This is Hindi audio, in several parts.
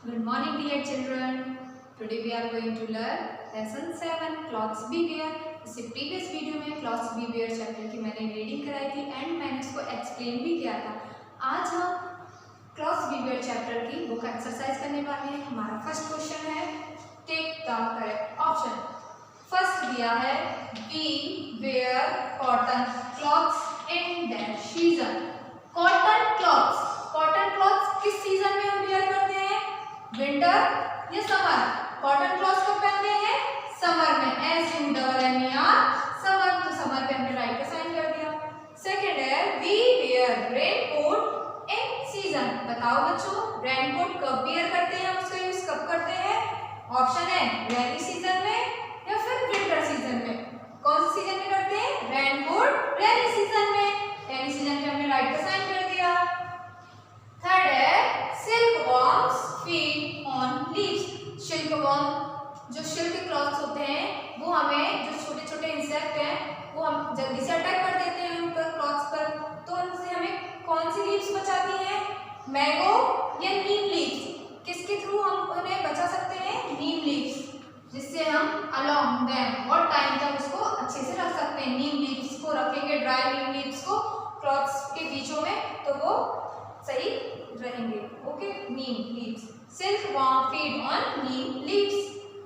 Good morning, dear children. Today we are going to learn lesson 7 clothes be wear. इससे प्रीवियस वीडियो में क्लॉथ्स बी वेयर चैप्टर की मैंने रीडिंग कराई थी एंड मैंने उसको एक्सप्लेन भी किया था। आज हम क्लॉथ्स बी वेयर चैप्टर की बुक एक्सरसाइज करने वाले हैं। हमारा फर्स्ट क्वेश्चन है take the correct option. First दिया है we wear cotton clothes in that season. Cotton clothes किस सीजन में हम वेयर करते हैं? विंटर या समर? कॉटन क्लॉथ्स कब पहनते हैं? समर में। SUMMER समर, तो समर पे हमने राइट का साइन कर दिया। सेकंड है we wear raincoat in season. बताओ बच्चों, रेनकोट कब वेयर करते हैं, हम उसका यूज कब करते हैं? ऑप्शन है रेनी सीजन में या फिर विंटर सीजन में। कौन से सीजन में करते हैं? रेनकोट रेनी सीजन में। रेनी सीजन में हमने राइट का साइन कर दिया। थर्ड है silk worms feed on leaves. Silk warm, जो सिल्क क्लॉथ्स होते हैं वो हमें, जो छोटे छोटे इंसेक्ट हैं वो हम जल्दी से अटैक कर देते हैं उन पर, क्लॉथ्स पर, तो उनसे हमें कौन सी लीव्स बचाती हैं? मैंगो या नीम लीव्स। किसके थ्रू हम उन्हें बचा सकते हैं? नीम लीव्स, जिससे हम अलोंग देम और टाइम तक उसको अच्छे से रख सकते हैं। नीम लीव्स को रखेंगे, ड्राई नीम लीव्स को क्लॉथ्स के बीचों में, तो वो सही रहेंगे। Okay, neem leaves. Silk worm feed on neem leaves.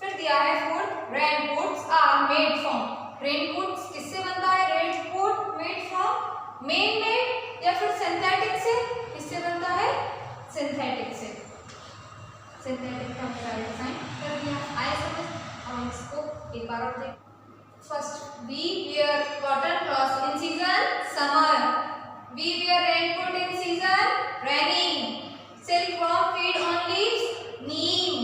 फिर दिया है food raincoats are made from. Raincoats किससे बनता है? Raincoat made from man made या फिर सिंथेटिक से। किससे बनता है? सिंथेटिक से। सिंथेटिक का साइन कर दिया। आए समझ? हम इसको एक बार और देखें। First we wear cotton clothes in season summer. We wear raincoat in season rainy. Silkworm feed on leaves. Neem.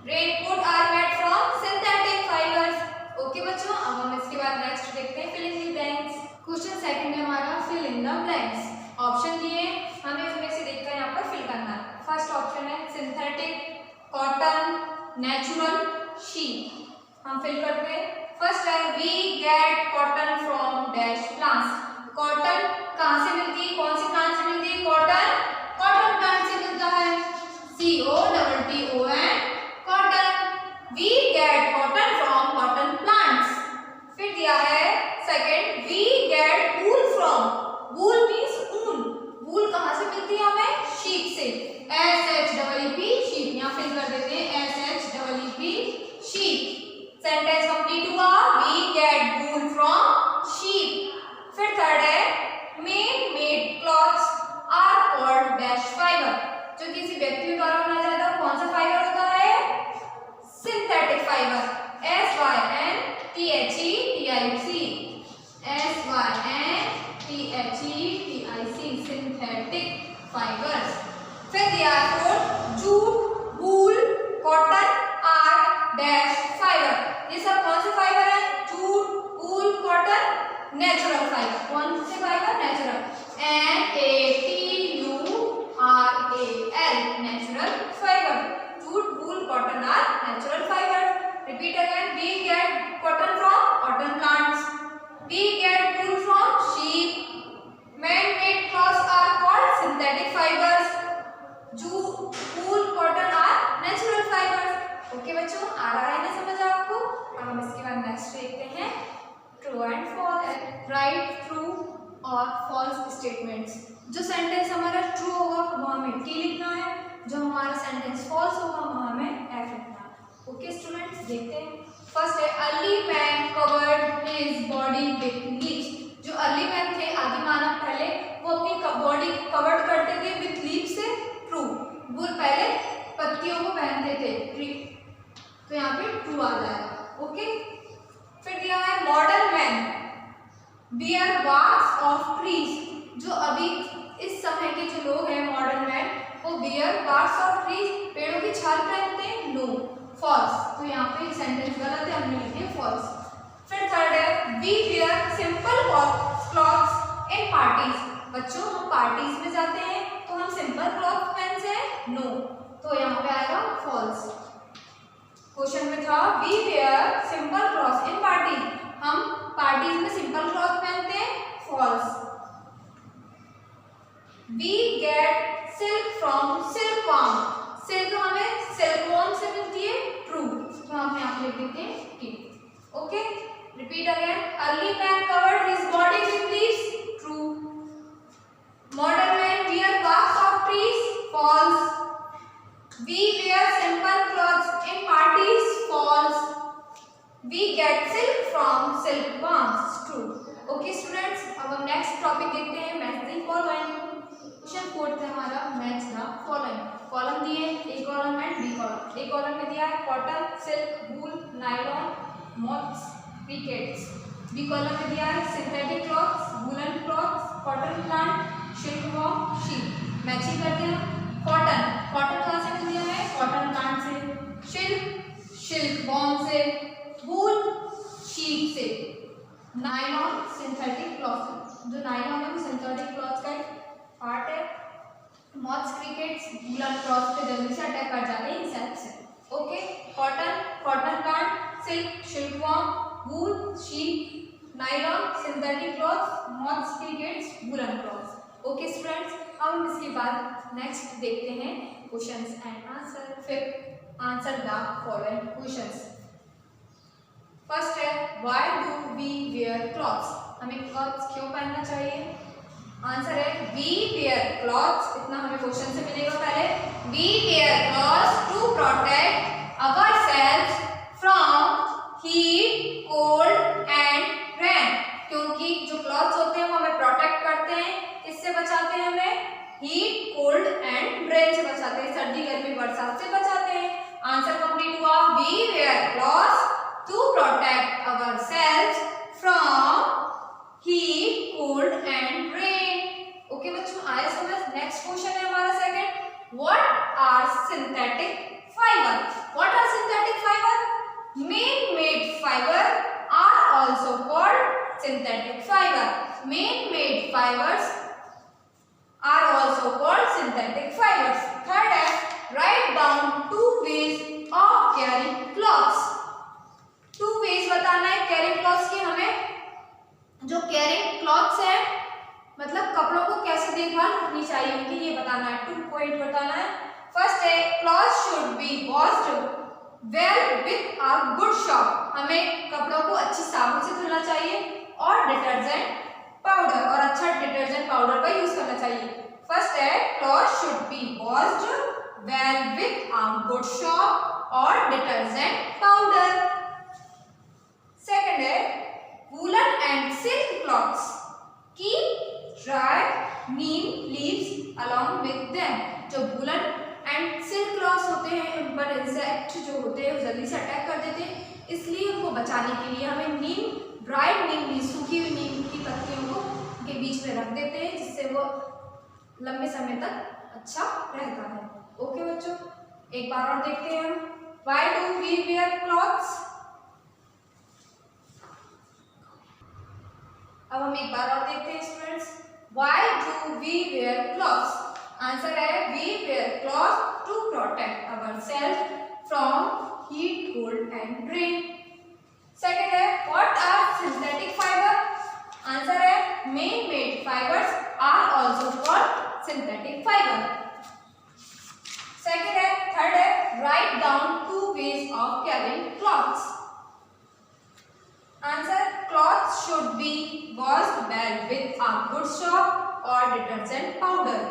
Raincoat are made from synthetic fibers. Okay बच्चों, अब हम इसके बाद नेक्स्ट देखते हैं fill in the blanks. Question second है हमारा fill in the blanks. Option दिए, हमें उनमें से देखकर यहाँ पर फिल करना है। फर्स्ट ऑप्शन है सिंथेटिक, कॉटन, नेचुरल, शीप। हम फिल करते हैं। फर्स्ट है we get cotton from dash plants. Cotton कहाँ से मिलती है? कौन सी प्लांट से मिलती है? कॉटन प्लांट से मिलता है। COTTON cotton. We get cotton from cotton plants. फिर दिया है second we get wool from. Wool means ऊन। वूल कहाँ से मिलती है हमें? शीप से। SHEEP sheep. यहाँ फिल कर देते हैं SHEEP शीप। सेंटेंस कंप्लीट हुआ। We get wool from sheep. फिर थर्ड है man made clothes are called dash fibre. जो किसी व्यक्ति के द्वारा बनाया जाता है कौन सा फाइबर होता है? Synthetic fibre. SYNTHETIC synthetic fibres. फिर दिया है jute, wool, cotton are dash fibre. ये सब कौन से फाइबर है? जूट, वूल, कॉटन, नेचुरल फाइबर। कौन से fibre? Natural. NATURAL natural fibre. Jute, wool, cotton are natural fibre. Repeat again. We get cotton from cotton plants. We get wool from sheep. Man made clothes are called synthetic fibres. Jute, wool, cotton are natural fibres. Okay बच्चों, आ रहा है ना समझ आपको? अब हम इसके बाद नेक्स्ट देखते हैं true and false. Right true और फॉल्स स्टेटमेंट्स। जो सेंटेंस हमारा ट्रू होगा वो हमें टी लिखना है, जो हमारा सेंटेंस फॉल्स होगा वहाँ हमें एफ लिखना है। ओके स्टूडेंट्स, देखते हैं। फर्स्ट है early man covered his body with leaves. जो अर्ली मैन थे, आदि मानव पहले, वो अपनी बॉडी कवर्ड करते थे विथ लीव से। ट्रू। वो पहले पत्तियों को पहनते थे, तो यहाँ पे ट्रू आ जाएगा। ओके। फिर दिया है modern man bear barks of trees. जो अभी इस समय के जो लोग हैं मॉडर्न मैन, वो बियर बार्क्स ऑफ ट्रीज, पेड़ों की छाल पहनते हैं। No, false. तो यहाँ पे सेंटेंस गलत है, हमने लिखे फॉल्स। फिर थर्ड है we wear simple clothes in parties. बच्चों, हम पार्टीज में जाते हैं तो हम सिंपल क्लॉथ पहनते हैं। नो, तो यहाँ पे आएगा फॉल्स। क्वेश्चन में था we wear simple clothes in party. हम पार्टीज में सिंपल क्लॉथ पहनते हैं। False. We get silk from silkworm. Silk हमें सिल्कवॉर्म से मिलती है, ट्रू, तो हम यहाँ पे लिख देते हैं T. Okay, repeat again, early man covered his body with leaves, true. Modern man wear barks of trees, false. We wear simple clothes in parties, false. We get silk from silkworms, true. Okay students, अब हम नेक्स्ट टॉपिक देखते हैं, मैच द फॉलोइंग। क्वेश्चन 4 है हमारा, मैच द फॉलोइंग। कॉलम दिए A column and B column. A column में दिया है cotton, silk, wool, nylon, moths, crickets. B column में दिया है synthetic clothes, woollen clothes, cotton plant, silkworm, sheep. Matching करते हैं। कॉटन, कॉटन कहाँ से मिल दिया है, कॉटन प्लांट से। सिल्क, सिल्कवॉर्म से। वूल, शीप से। नायलॉन, सिंथेटिक क्लॉथ, जो नायलॉन है वो सिंथेटिक क्लॉथ का एक पार्ट है। मॉथ्स, क्रिकेट्स, वूलन क्लॉथ पे जल्दी से अटैक कर जाते हैं इंसेक्ट से। Okay, cotton, cotton plant, silk, silkworm, wool, sheep, nylon, synthetic cloth, moths, crickets, woollen cloth. Okay students, अब हम इसके बाद नेक्स्ट देखते हैं क्वेश्चंस एंड आंसर। फिर answer the following questions. First है why do we wear clothes, हमें क्लॉथ्स क्यों पहनना चाहिए। आंसर है वी वेयर क्लॉथ्स, इतना हमें क्वेश्चन से मिलेगा। पहले we wear clothes to protect ourselves from heat, cold and rain, क्योंकि जो क्लॉथ्स होते हैं वो हमें प्रोटेक्ट करते हैं, किससे बचाते हैं, हमें हीट, कोल्ड एंड रेन से बचाते हैं, सर्दी, गर्मी, बरसात से बचाते हैं। आंसर कंप्लीट हुआ, we wear clothes to protect ourselves from heat, cold and rain. Okay बच्चों, आया समझ। नेक्स्ट क्वेश्चन है हमारा second, what are synthetic fiber? What are synthetic fiber? Man-made fiber are also called synthetic fiber. Man-made fibers are also called synthetic fibers. Third है, write down 2 ways of carrying clothes. 2 veg बताना है कैरिंग क्लॉथ्स के हमें। जो कैरिंग क्लॉथ्स है मतलब कपड़ों को कैसे देखभाल रखनी चाहिए उनकी, ये बताना है। 2 पॉइंट बताना है। फर्स्ट है clothes should be washed well with a good soap, हमें कपड़ों को अच्छी साबुन से धुलना चाहिए और डिटर्जेंट पाउडर, और अच्छा डिटर्जेंट पाउडर का यूज करना चाहिए। फर्स्ट है clothes should be washed well with a good soap और डिटर्जेंट पाउडर। सेकंड है woollen and silk clothes keep dry neem leaves along with them. जो वूलन एंड सिल्क क्लॉथ्स होते हैं उन पर इंसेक्ट जो होते हैं वो जल्दी से अटैक कर देते हैं, इसलिए उनको बचाने के लिए हमें नीम, ड्राई नीम लीव्स, सूखी हुई नीम की पत्तियों को उनके बीच में रख देते हैं, जिससे वो लंबे समय तक अच्छा रहता है। ओके बच्चों, एक बार और देखते हैं हम, why do we wear clothes. अब हम एक बार और देखते हैं students, why do we wear clothes. Answer है we wear clothes to protect ourselves from heat, cold and rain. Second है what are synthetic fibre. Answer है man made fibres are also called synthetic fibre. Second है, थर्ड है write down 2 ways of caring clothes. Answer, clothes should be washed well with a good soap or detergent powder.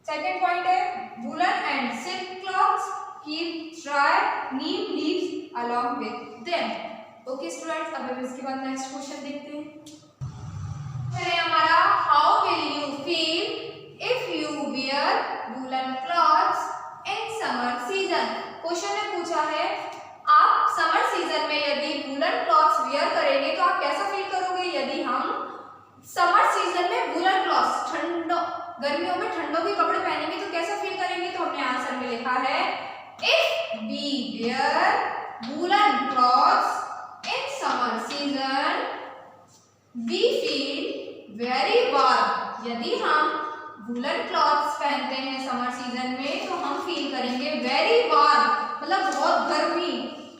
Second point है woolen and silk cloths keep dry neem leaves along with them. Okay students, अब हम इसके बाद नेक्स्ट क्वेश्चन देखते हैं। पहले हमारा how will you feel if you wear woolen cloths in summer season? Question ने पूछा है आप समर सीजन में यदि वूलन क्लॉथ्स वियर करेंगे तो आप कैसा फील करोगे। यदि हम समर सीजन में वूलन क्लॉथ्स, गर्मियों में ठंडों के कपड़े पहनेंगे तो कैसा फील करेंगे। तो हमने आंसर में लिखा है if we wear woollen clothes in summer season we feel very warm. यदि हम वूलन क्लॉथ्स पहनते हैं समर सीजन में तो हम फील करेंगे वेरी वार्म, मतलब बहुत गर्मी,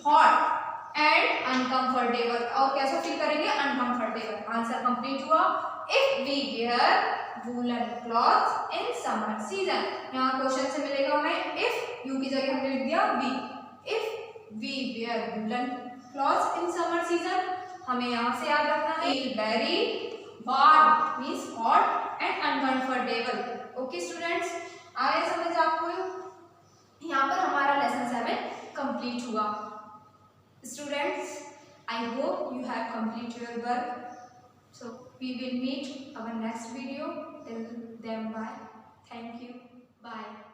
हॉट एंड अनकंफर्टेबल। और कैसा फील करेंगे? अनकंफर्टेबल। आंसर कंप्लीट हुआ। If we wear woollen clothes in summer season. यहाँ क्वेश्चन से मिलेगा हमें इफ, यू की जगह हमने लिख दिया we. If we wear woollen clothes in summer season, हमें यहाँ से याद रखना है very warm means hot and uncomfortable. Okay students, आया समझ आपको? यहाँ पर हमारा लेसन 7 कंप्लीट हुआ। Students, I hope you have completed your work. So we will meet our next video. Till then, bye. Thank you. Bye.